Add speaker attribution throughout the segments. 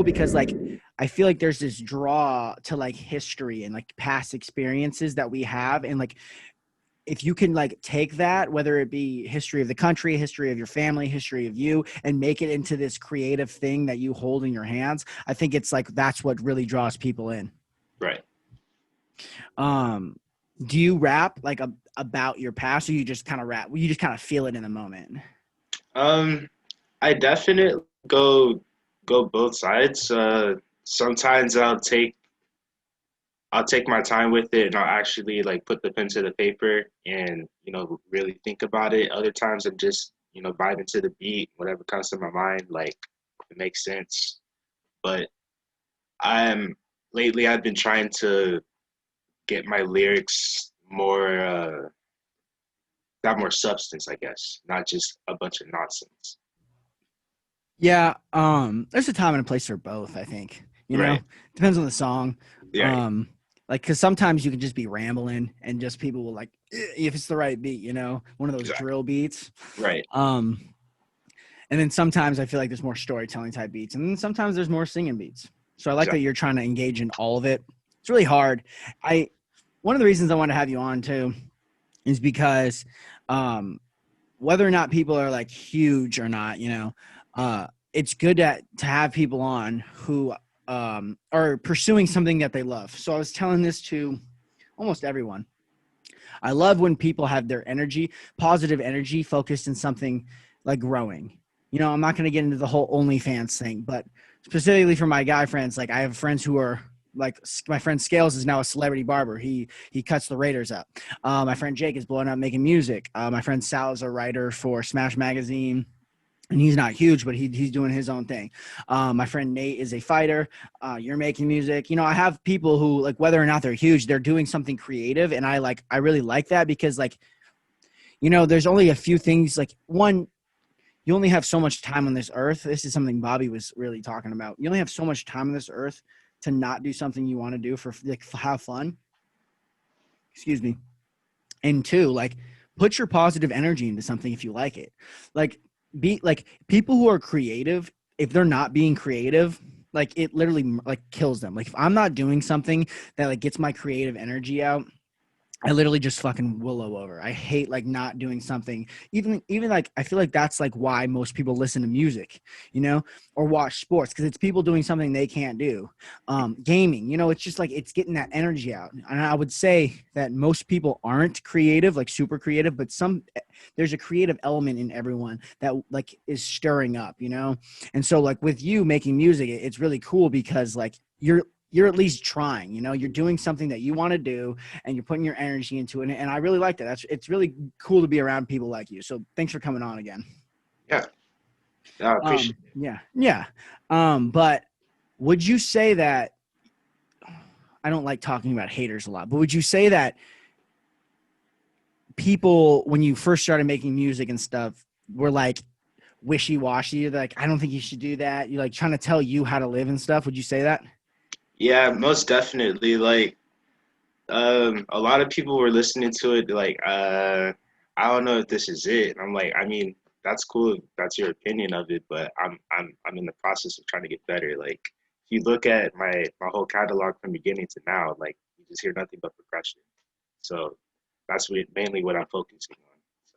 Speaker 1: cool because like I feel like there's this draw to like history and like past experiences that we have, and like if you can like take that, whether it be history of the country, history of your family, history of you, and make it into this creative thing that you hold in your hands, I think it's like that's what really draws people in.
Speaker 2: Right.
Speaker 1: Do you rap like about your past, or you just kind of rap? You just kind of feel it in the moment.
Speaker 2: I definitely go both sides. Sometimes I'll take my time with it and I'll actually like put the pen to the paper and, really think about it. Other times I'm just, vibing to the beat, whatever comes to my mind, like it makes sense. But I'm lately I've been trying to get my lyrics more got more substance, I guess, not just a bunch of nonsense.
Speaker 1: Yeah, there's a time and a place for both, I think.
Speaker 2: Right.
Speaker 1: Depends on the song.
Speaker 2: Right.
Speaker 1: Like, because sometimes you can just be rambling and just people will like, if it's the right beat, one of those
Speaker 2: Exactly.
Speaker 1: drill beats.
Speaker 2: Right.
Speaker 1: And then sometimes I feel like there's more storytelling type beats, and then sometimes there's more singing beats. So I like that
Speaker 2: Exactly.
Speaker 1: you're trying to engage in all of it. It's really hard. One of the reasons I want to have you on too is because whether or not people are like huge or not, it's good to have people on who are pursuing something that they love. So I was telling this to almost everyone. I love when people have their energy, positive energy, focused in something like growing. I'm not going to get into the whole OnlyFans thing, but specifically for my guy friends, like I have friends who are like my friend Scales is now a celebrity barber. He cuts the Raiders up. My friend Jake is blowing up making music. My friend Sal is a writer for Smash Magazine. And he's not huge, but he's doing his own thing. My friend Nate is a fighter. You're making music. I have people who like whether or not they're huge, they're doing something creative, and I really like that because like, there's only a few things. Like one, you only have so much time on this earth. This is something Bobby was really talking about. You only have so much time on this earth to not do something you want to do for like have fun. Excuse me. And two, like put your positive energy into something if you like it. Like be like people who are creative, if they're not being creative, like it literally like kills them. Like if I'm not doing something that like gets my creative energy out, I literally just fucking willow over. I hate like not doing something. Even like I feel like that's like why most people listen to music, or watch sports, because it's people doing something they can't do. Gaming, it's just like it's getting that energy out. And I would say that most people aren't creative, like super creative, but there's a creative element in everyone that like is stirring up, And so like with you making music, it's really cool because like you're at least trying, you're doing something that you want to do and you're putting your energy into it. And I really like that. It's really cool to be around people like you. So thanks for coming on again.
Speaker 2: Yeah. I appreciate it.
Speaker 1: Yeah. Yeah. But would you say that, I don't like talking about haters a lot, but would you say that people, when you first started making music and stuff, were like wishy-washy? Like, I don't think you should do that. You're like trying to tell you how to live and stuff. Would you say that?
Speaker 2: Yeah, most definitely. Like, a lot of people were listening to it, like, I don't know if this is it. And I'm like, I mean, that's cool. That's your opinion of it, but I'm in the process of trying to get better. Like, if you look at my whole catalog from beginning to now, like, you just hear nothing but progression. So that's mainly what I'm focusing on. So,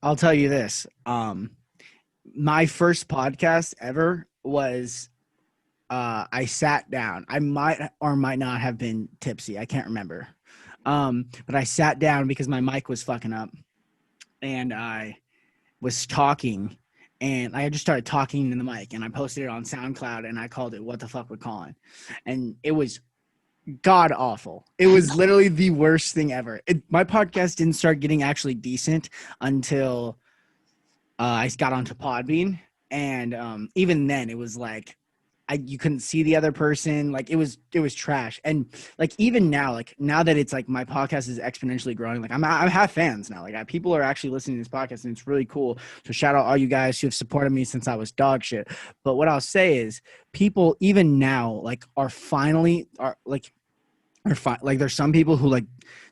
Speaker 1: I'll tell you this. My first podcast ever was I sat down. I might or might not have been tipsy. I can't remember. But I sat down because my mic was fucking up, and I was talking, and I just started talking in the mic, and I posted it on SoundCloud, and I called it "What the fuck with Collin," and it was god awful. It was literally the worst thing ever. My podcast didn't start getting actually decent until I got onto Podbean, and even then, it was like you couldn't see the other person. Like it was trash. And like even now, like now that it's like my podcast is exponentially growing, like I have fans now. Like people are actually listening to this podcast, and it's really cool. So shout out all you guys who have supported me since I was dog shit. But what I'll say is, people even now like are like there's some people who like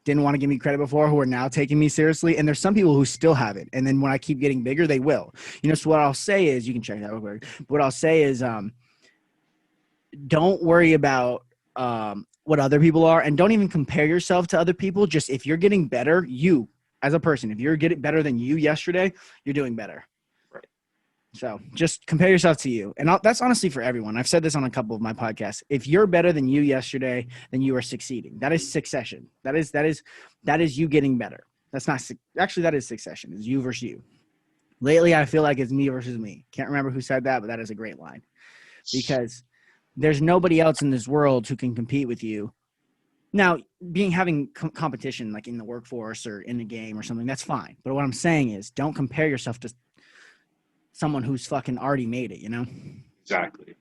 Speaker 1: didn't want to give me credit before who are now taking me seriously, and there's some people who still haven't. And then when I keep getting bigger, they will. So what I'll say is, you can check that real quick. What I'll say is don't worry about what other people are, and don't even compare yourself to other people. Just if you're getting better, you as a person, if you're getting better than you yesterday, you're doing better.
Speaker 2: Right.
Speaker 1: So just compare yourself to you. And that's honestly for everyone. I've said this on a couple of my podcasts. If you're better than you yesterday, then you are succeeding. That is succession. That is you getting better. That's not actually, that is succession. It's you versus you. Lately, I feel like it's me versus me. Can't remember who said that, but that is a great line, because there's nobody else in this world who can compete with you. Now, having competition like in the workforce or in the game or something, that's fine. But what I'm saying is, don't compare yourself to someone who's fucking already made it, you know?
Speaker 2: Exactly.